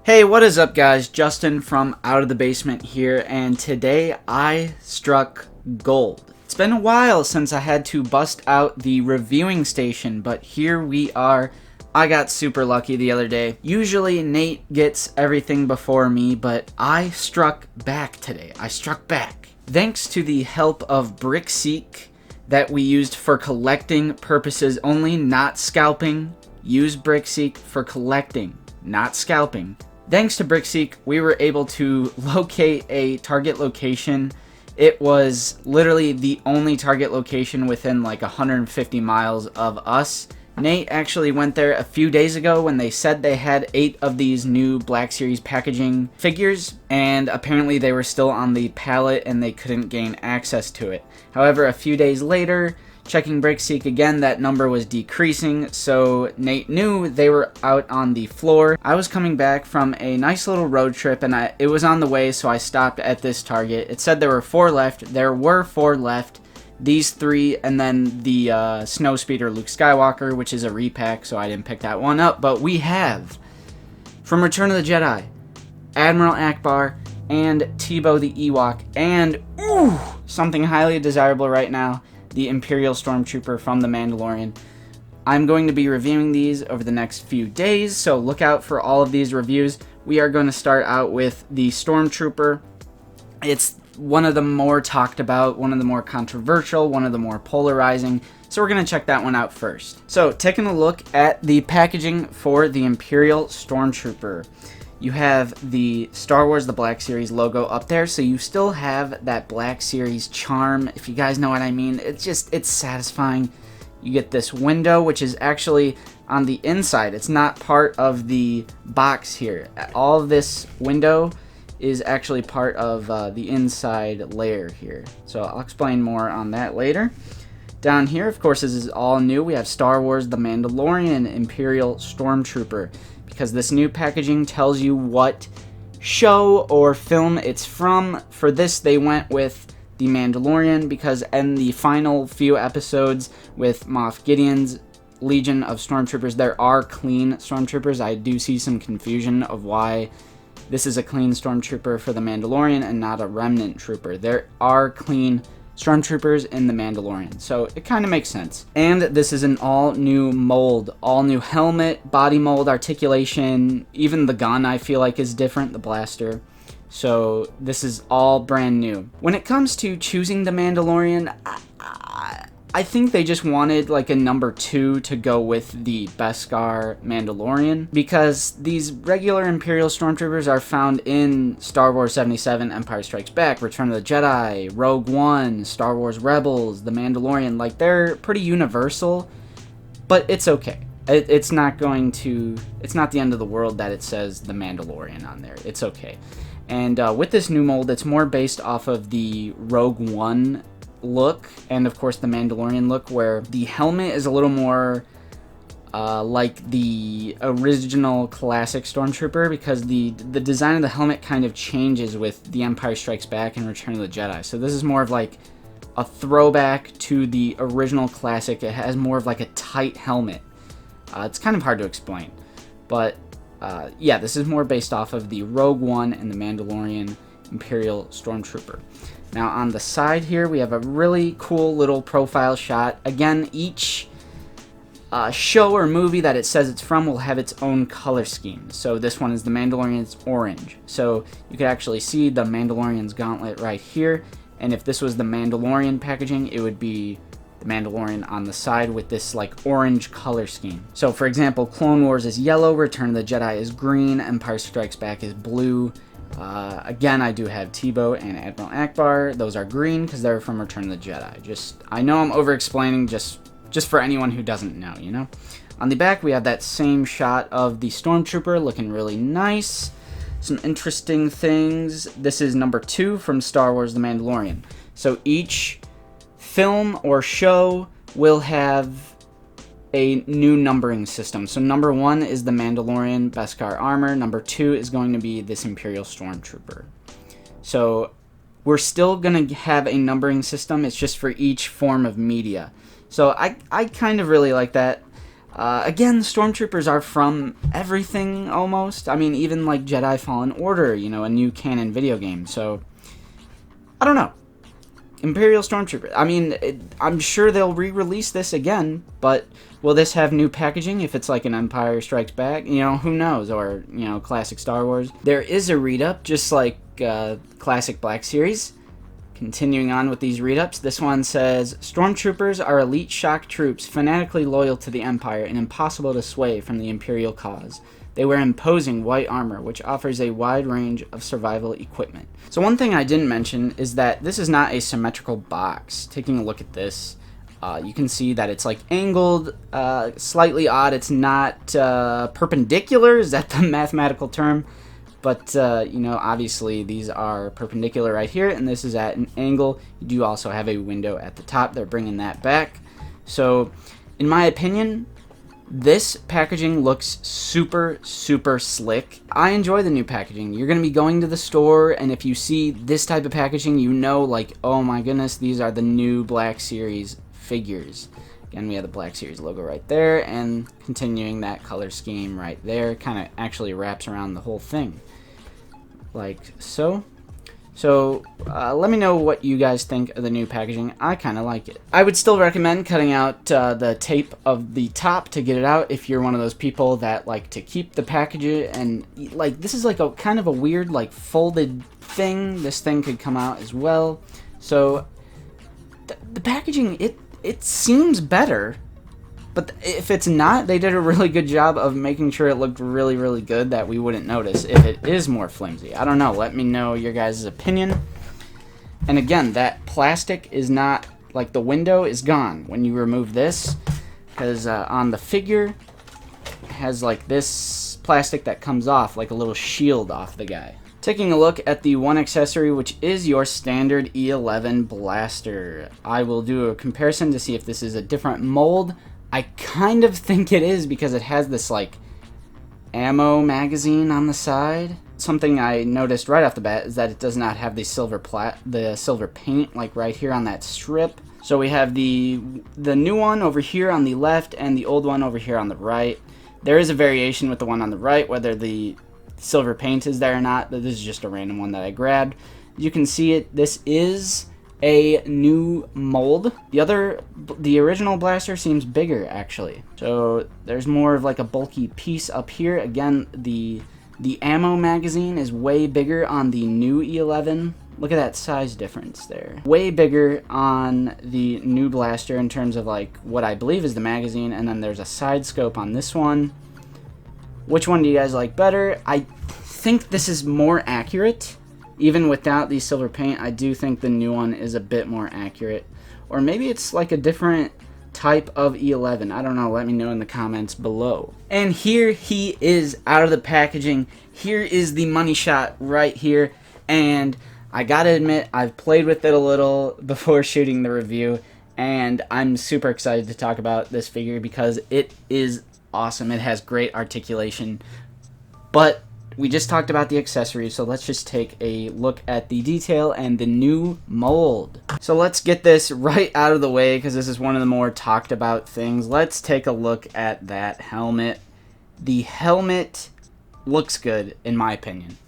Hey, what is up guys? Justin from Out of the Basement here, and today I struck gold. It's been a while since I had to bust out the reviewing station, but here we are. I got super lucky the other day. Usually Nate gets everything before me, but I struck back today. I struck back. Thanks to the help of BrickSeek that we used for collecting purposes only, not scalping. Use BrickSeek for collecting, not scalping. Thanks to BrickSeek, we were able to locate a target location. It was literally the only target location within like 150 miles of us. Nate actually went there a few days ago when they said they had 8 of these new Black Series packaging figures, and apparently they were still on the pallet and they couldn't gain access to it. However, a few days later, checking BrickSeek again, that number was decreasing, so Nate knew they were out on the floor. I was coming back from a nice little road trip, and it was on the way, so I stopped at this target. It said there were 4 left. There were 4 left. These 3, and then the Snowspeeder Luke Skywalker, which is a repack, so I didn't pick that one up. But we have, from Return of the Jedi, Admiral Akbar, and Tebow the Ewok, and, ooh, something highly desirable right now, the Imperial Stormtrooper from The Mandalorian. I'm going to be reviewing these over the next few days, so look out for all of these reviews. We are going to start out with the Stormtrooper. It's one of the more talked about, one of the more controversial, one of the more polarizing, so we're going to check that one out first. So, taking a look at the packaging for the Imperial Stormtrooper. You have the Star Wars The Black Series logo up there, so you still have that Black Series charm, if you guys know what I mean. It's satisfying. You get this window, which is actually on the inside. It's not part of the box here. All of this window is actually part of the inside layer here. So I'll explain more on that later. Down here, of course, this is all new. We have Star Wars The Mandalorian Imperial Stormtrooper, because this new packaging tells you what show or film it's from. For this, they went with The Mandalorian, because in the final few episodes with Moff Gideon's Legion of Stormtroopers, there are clean Stormtroopers. I do see some confusion of why this is a clean Stormtrooper for The Mandalorian and not a Remnant Trooper. There are clean Stormtroopers in The Mandalorian, so it kind of makes sense. And this is an all-new mold, all-new helmet, body mold, articulation, even the gun I feel like is different, the blaster. So this is all brand new. When it comes to choosing The Mandalorian, I think they just wanted like a number 2 to go with the Beskar Mandalorian, because these regular Imperial Stormtroopers are found in Star Wars 77, Empire Strikes Back, Return of the Jedi, Rogue One, Star Wars Rebels, The Mandalorian. Like, they're pretty universal, but it's okay. It's not the end of the world that it says The Mandalorian on there. It's okay. And with this new mold, it's more based off of the Rogue One look, and of course the Mandalorian look, where the helmet is a little more like the original classic Stormtrooper, because the design of the helmet kind of changes with The Empire Strikes Back and Return of the Jedi. So this is more of like a throwback to the original classic. It has more of like a tight helmet. It's kind of hard to explain, but yeah, this is more based off of the Rogue One and the Mandalorian Imperial Stormtrooper. Now on the side here, we have a really cool little profile shot. Again, each show or movie that it says it's from will have its own color scheme. So this one is the Mandalorian's orange. So you can actually see the Mandalorian's gauntlet right here. And if this was the Mandalorian packaging, it would be the Mandalorian on the side with this like orange color scheme. So for example, Clone Wars is yellow, Return of the Jedi is green, Empire Strikes Back is blue. Again, I do have Tebow and Admiral Akbar. Those are green because they're from Return of the Jedi. I know I'm over-explaining just for anyone who doesn't know, you know? On the back, we have that same shot of the Stormtrooper looking really nice. Some interesting things. This is number 2 from Star Wars The Mandalorian. So each film or show will have a new numbering system. So number 1 is the Mandalorian Beskar armor. Number 2 is going to be this Imperial Stormtrooper. So we're still going to have a numbering system. It's just for each form of media. So I kind of really like that. Again, Stormtroopers are from everything, almost. I mean, even, like, Jedi Fallen Order, you know, a new canon video game. So, I don't know. Imperial Stormtrooper. I mean, I'm sure they'll re-release this again, but will this have new packaging if it's like an Empire Strikes Back? You know, who knows? Or, you know, classic Star Wars. There is a read-up, just like classic Black Series. Continuing on with these read-ups, this one says, Stormtroopers are elite shock troops fanatically loyal to the Empire and impossible to sway from the Imperial cause. They wear imposing white armor, which offers a wide range of survival equipment. So one thing I didn't mention is that this is not a symmetrical box. Taking a look at this, you can see that it's like angled, slightly odd. It's not perpendicular, is that the mathematical term? But, you know, obviously these are perpendicular right here, and this is at an angle. You do also have a window at the top. They're bringing that back. So, in my opinion, this packaging looks super, super slick. I enjoy the new packaging. You're going to be going to the store, and if you see this type of packaging, you know, like, oh my goodness, these are the new Black Series figures. Again, we have the Black Series logo right there, and continuing that color scheme right there. Kind of actually wraps around the whole thing. Like so. So, let me know what you guys think of the new packaging. I kind of like it. I would still recommend cutting out the tape of the top to get it out if you're one of those people that like to keep the package. And, like, this is like a kind of a weird, like, folded thing. This thing could come out as well. So, the packaging, it seems better. But if it's not, they did a really good job of making sure it looked really, really good that we wouldn't notice if it is more flimsy. I don't know. Let me know your guys' opinion. And again, that plastic is not, like, the window is gone when you remove this. Because on the figure, it has, like, this plastic that comes off, like a little shield off the guy. Taking a look at the one accessory, which is your standard E11 blaster. I will do a comparison to see if this is a different mold. I kind of think it is because it has this, like, ammo magazine on the side. Something I noticed right off the bat is that it does not have the silver paint, like right here on that strip. So we have the new one over here on the left and the old one over here on the right. There is a variation with the one on the right, whether the silver paint is there or not, but this is just a random one that I grabbed. You can see it. This is a new mold. The original blaster seems bigger, actually. So there's more of like a bulky piece up here. Again, the ammo magazine is way bigger on the new E11. Look at that size difference there. Way bigger on the new blaster in terms of like what I believe is the magazine, and then there's a side scope on this one. Which one do you guys like better? I think this is more accurate. Even without the silver paint, I do think the new one is a bit more accurate. Or maybe it's like a different type of E11. I don't know. Let me know in the comments below. And here he is out of the packaging. Here is the money shot right here. And I gotta admit, I've played with it a little before shooting the review. And I'm super excited to talk about this figure because it is awesome. It has great articulation. But we just talked about the accessories, so let's just take a look at the detail and the new mold. So let's get this right out of the way because this is one of the more talked about things. Let's take a look at that helmet. The helmet looks good, in my opinion.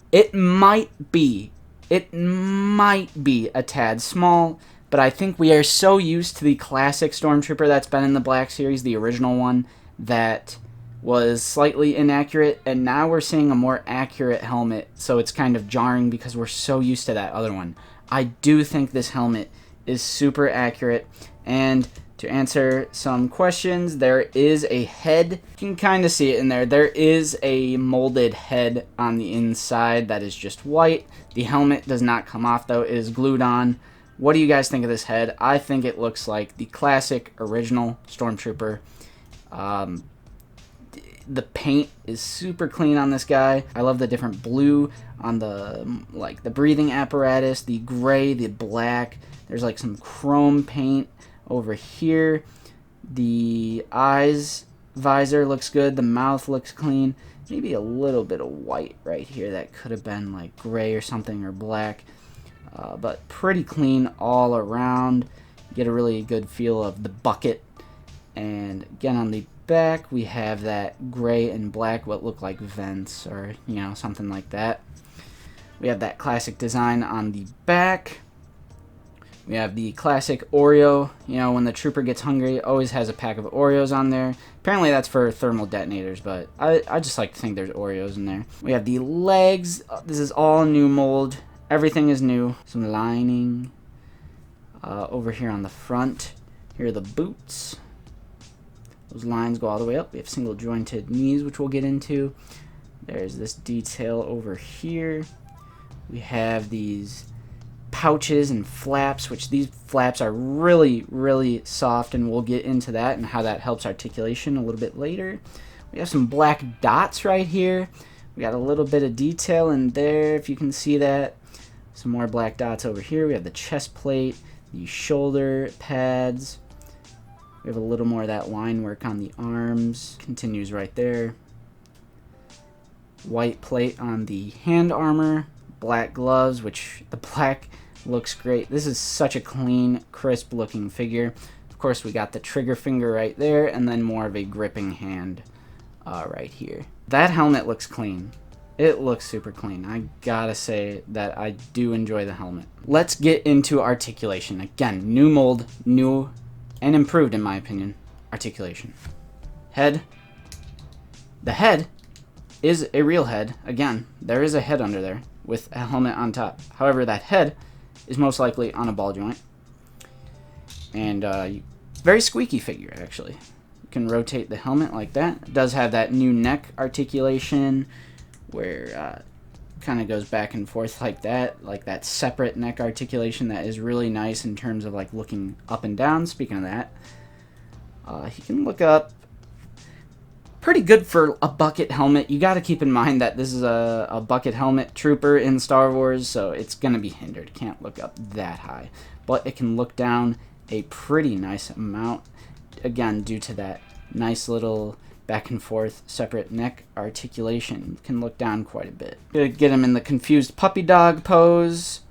It might be a tad small, but I think we are so used to the classic Stormtrooper that's been in the Black Series, the original one, that was slightly inaccurate, and now we're seeing a more accurate helmet, so it's kind of jarring because we're so used to that other one. I do think this helmet is super accurate, and to answer some questions, there is a head. You can kind of see it in there. There is a molded head on the inside that is just white. The helmet does not come off, though. It is glued on. What do you guys think of this head? I think it looks like the classic original Stormtrooper. The paint is super clean on this guy. I love the different blue on the breathing apparatus, the gray, the black. There's like some chrome paint over here. The eyes visor looks good. The mouth looks clean. Maybe a little bit of white right here that could have been like gray or something or black. But pretty clean all around. Get a really good feel of the bucket. And again, on the back, we have that gray and black, what look like vents or, you know, something like that. We have that classic design on the back. We have the classic Oreo. You know, when the trooper gets hungry, always has a pack of Oreos on there. Apparently that's for thermal detonators, but I just like to think there's Oreos in there. We have the legs. This is all new mold. Everything is new. Some lining over here on the front. Here are the boots. Those lines go all the way up. We have single jointed knees, which we'll get into. There's this detail over here. We have these pouches and flaps, which these flaps are really, really soft, and we'll get into that and how that helps articulation a little bit later. We have some black dots right here. We got a little bit of detail in there, if you can see that. Some more black dots over here. We have the chest plate, the shoulder pads. We have a little more of that line work on the arms. Continues right there. White plate on the hand armor. Black gloves, which the black looks great. This is such a clean, crisp looking figure. Of course, we got the trigger finger right there, and then more of a gripping hand right here. That helmet looks clean. It looks super clean. I gotta say that I do enjoy the helmet. Let's get into articulation. Again, new mold, new and improved in my opinion. Articulation. Head. The head is a real head. Again, there is a head under there with a helmet on top. However, that head is most likely on a ball joint. And very squeaky figure, actually. You can rotate the helmet like that. It does have that new neck articulation where kind of goes back and forth like that separate neck articulation that is really nice in terms of like looking up and down. Speaking of that, he can look up. Pretty good for a bucket helmet. You got to keep in mind that this is a bucket helmet trooper in Star Wars, so it's going to be hindered. Can't look up that high. But it can look down a pretty nice amount, again, due to that nice little back and forth separate neck articulation. You can look down quite a bit. Get him in the confused puppy dog pose.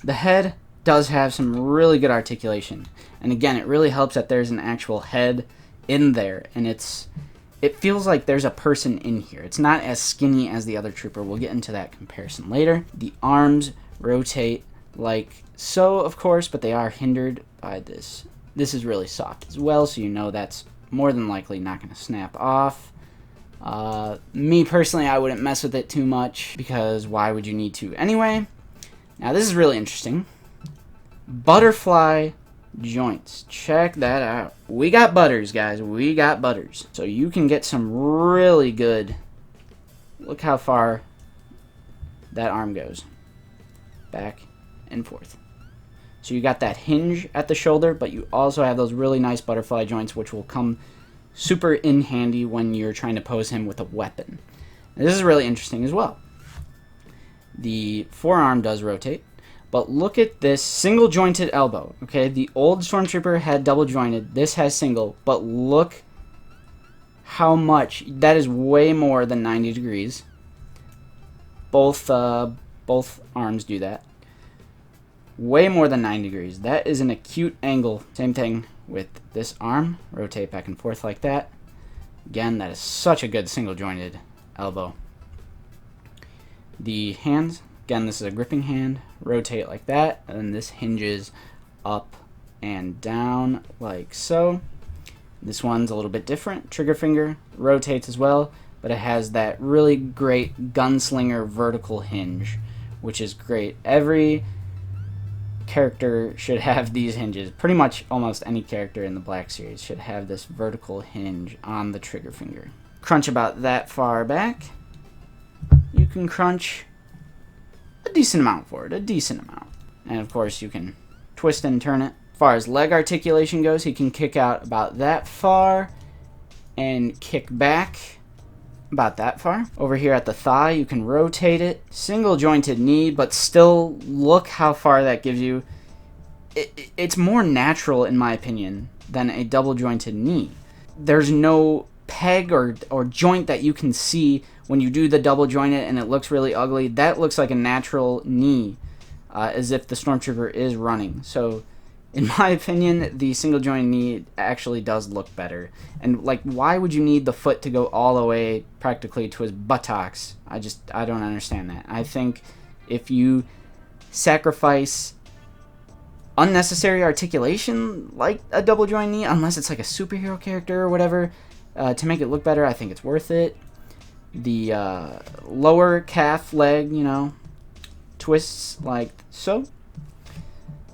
The head does have some really good articulation. And again, it really helps that there's an actual head in there, and it feels like there's a person in here. It's not as skinny as the other trooper. We'll get into that comparison later. The arms rotate like so, of course, but they are hindered by this. This is really soft as well, so you know that's more than likely not going to snap off. Me personally, I wouldn't mess with it too much because why would you need to anyway? Now this is really interesting. Butterfly joints. Check that out. We got butters, guys. We got butters. So you can get some really good. Look how far that arm goes. Back and forth. So you got that hinge at the shoulder, but you also have those really nice butterfly joints, which will come super in handy when you're trying to pose him with a weapon. And this is really interesting as well. The forearm does rotate. But look at this single jointed elbow, okay? The old Stormtrooper had double jointed. This has single, but look how much. That is way more than 90 degrees. Both arms do that. Way more than 90 degrees. That is an acute angle. Same thing with this arm. Rotate back and forth like that. Again, that is such a good single jointed elbow. The hands. Again, this is a gripping hand. Rotate like that, and then this hinges up and down like so. This one's a little bit different. Trigger finger rotates as well, but it has that really great gunslinger vertical hinge, which is great. Every character should have these hinges. Pretty much almost any character in the Black Series should have this vertical hinge on the trigger finger. Crunch about that far back. You can crunch a decent amount for it, a decent amount. And of course you can twist and turn it. As far as leg articulation goes, he can kick out about that far and kick back about that far. Over here at the thigh, you can rotate it. Single jointed knee, but still look how far that gives you. It's more natural, in my opinion, than a double jointed knee. There's no peg or joint that you can see when you do the double jointed and it looks really ugly. That looks like a natural knee, as if the Stormtrooper is running. So In my opinion, the single joint knee actually does look better. And like, why would you need the foot to go all the way practically to his buttocks? I don't understand that. I think if you sacrifice unnecessary articulation like a double joint knee, unless it's like a superhero character or whatever, to make it look better, I think it's worth it. The lower calf leg, you know, twists like so.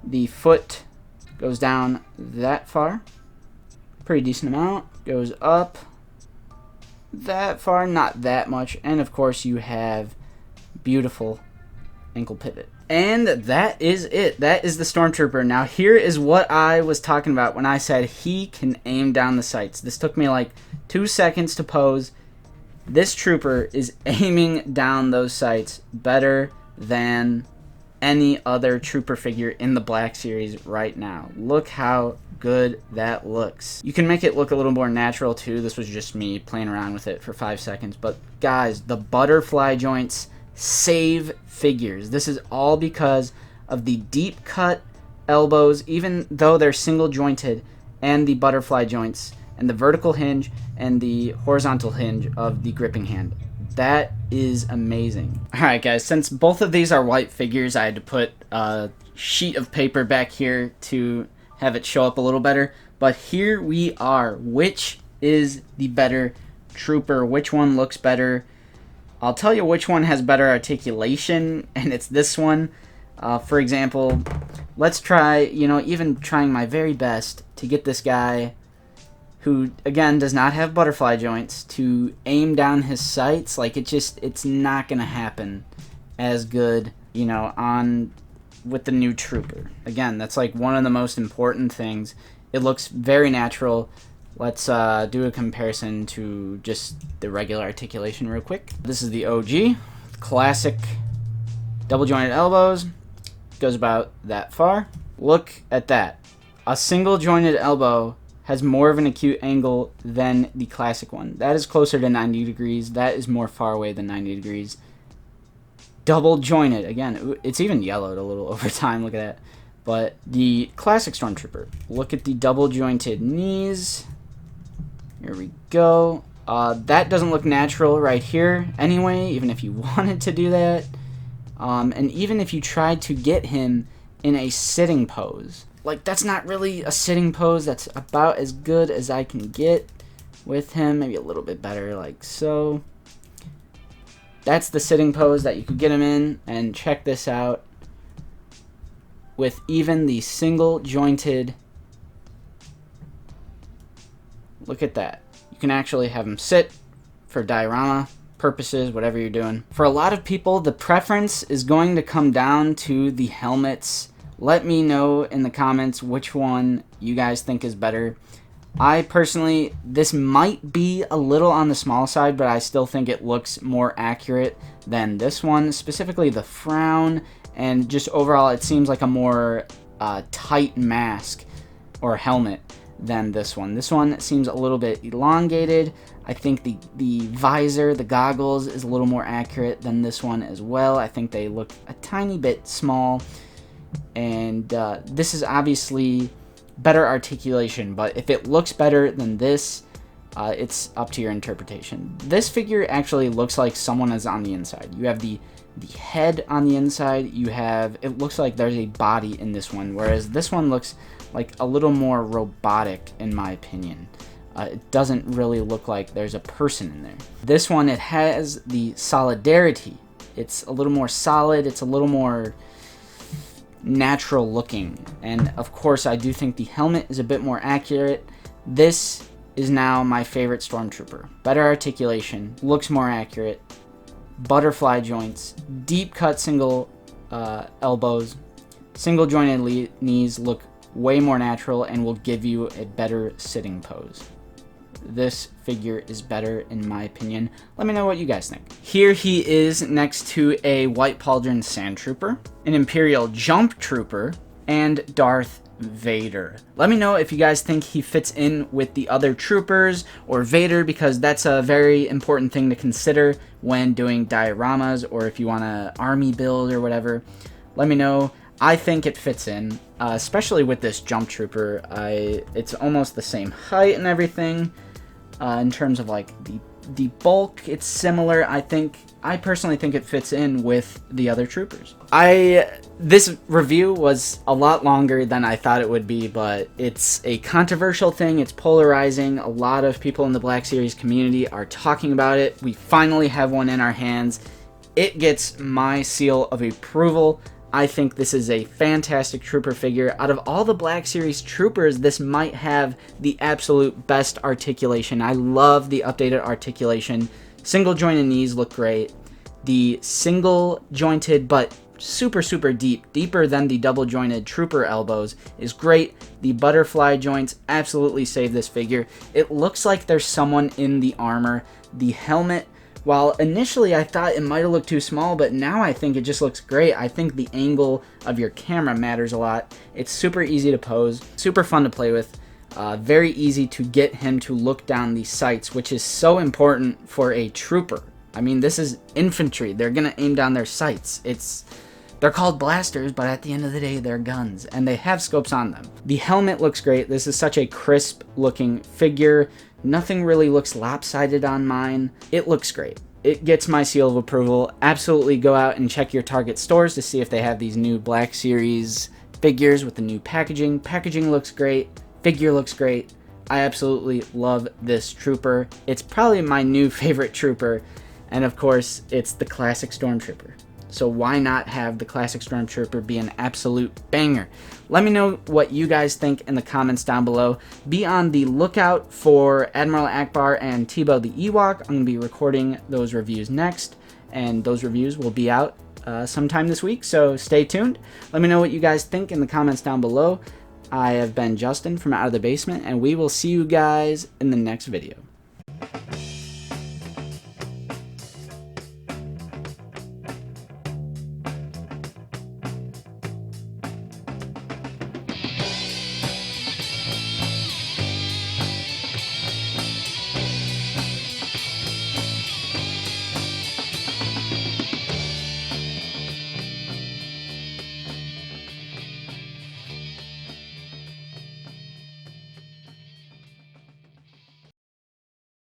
The foot goes down that far, pretty decent amount, goes up that far, not that much, and of course you have beautiful ankle pivot. And that is it. That is the Stormtrooper. Now here is what I was talking about when I said he can aim down the sights. This took me like 2 seconds to pose. This trooper is aiming down those sights better than any other trooper figure in the Black Series right now. Look how good that looks. You can make it look a little more natural too. This was just me playing around with it for 5 seconds. But guys, the butterfly joints save figures. This is all because of the deep cut elbows, even though they're single jointed, and the butterfly joints, and the vertical hinge, and the horizontal hinge of the gripping hand. That is amazing. Alright guys, since both of these are white figures, I had to put a sheet of paper back here to have it show up a little better. But here we are. Which is the better trooper? Which one looks better? I'll tell you which one has better articulation, and it's this one. For example, let's try, even trying my very best to get this guy, who, again, does not have butterfly joints, to aim down his sights. Like, it's not going to happen as good, with the new trooper. Again, that's, like, one of the most important things. It looks very natural. Let's do a comparison to just the regular articulation real quick. This is the OG, classic double-jointed elbows. Goes about that far. Look at that. A single-jointed elbow has more of an acute angle than the classic one. That is closer to 90 degrees. That is more far away than 90 degrees. Double jointed. Again, it's even yellowed a little over time. Look at that. But the classic Stormtrooper. Look at the double jointed knees. Here we go. That doesn't look natural right here anyway, even if you wanted to do that. And even if you tried to get him in a sitting pose. Like, that's not really a sitting pose. That's about as good as I can get with him. Maybe a little bit better, like so. That's the sitting pose that you could get him in. And check this out. With even the single jointed. Look at that. You can actually have him sit for diorama purposes, whatever you're doing. For a lot of people, the preference is going to come down to the helmets. Let me know in the comments which one you guys think is better. I personally, this might be a little on the small side, but I still think it looks more accurate than this one. Specifically the frown, and just overall it seems like a more tight mask or helmet than this one. This one seems a little bit elongated. I think the visor, the goggles, is a little more accurate than this one as well. I think they look a tiny bit small. And this is obviously better articulation, but if it looks better than this, it's up to your interpretation. This figure actually looks like someone is on the inside. You have the head on the inside. It looks like there's a body in this one, whereas this one looks like a little more robotic in my opinion. It doesn't really look like there's a person in there. This one, it has the solidarity. It's a little more solid. It's a little more natural looking, and of course I do think the helmet is a bit more accurate. This is now my favorite Stormtrooper. Better articulation, looks more accurate, butterfly joints, deep cut single elbows, single jointed knees look way more natural and will give you a better sitting pose. This figure is better in my opinion. Let me know what you guys think. Here he is next to a White Pauldron Sand Trooper, an Imperial Jump Trooper, and Darth Vader. Let me know if you guys think he fits in with the other troopers or Vader, because that's a very important thing to consider when doing dioramas, or if you want to army build or whatever. Let me know. I think it fits in. especially with this Jump Trooper. It's almost the same height and everything. In terms of like the bulk, it's similar. I personally think it fits in with the other troopers. This review was a lot longer than I thought it would be, but it's a controversial thing. It's polarizing. A lot of people in the Black Series community are talking about it. We finally have one in our hands. It gets my seal of approval. I think this is a fantastic trooper figure. Out of all the Black Series troopers, this might have the absolute best articulation. I love the updated articulation. Single jointed knees look great. The single jointed but super deep, deeper than the double jointed trooper elbows, is great. The butterfly joints absolutely save this figure. It looks like there's someone in the armor. The helmet, while initially I thought it might have looked too small, but now I think it just looks great. I think the angle of your camera matters a lot. It's super easy to pose, super fun to play with. Very easy to get him to look down the sights, which is so important for a trooper. I mean, this is infantry. They're going to aim down their sights. They're called blasters, but at the end of the day, they're guns, and they have scopes on them. The helmet looks great. This is such a crisp looking figure. Nothing really looks lopsided on mine. It looks great. It gets my seal of approval. Absolutely go out and check your Target stores to see if they have these new Black Series figures with the new packaging. Packaging looks great. Figure looks great. I absolutely love this trooper. It's probably my new favorite trooper, and of course, it's the classic Stormtrooper. So why not have the classic Stormtrooper be an absolute banger? Let me know what you guys think in the comments down below. Be on the lookout for Admiral Akbar and Tebow the Ewok. I'm going to be recording those reviews next, and those reviews will be out sometime this week, so stay tuned. Let me know what you guys think in the comments down below. I have been Justin from Out of the Basement, and we will see you guys in the next video.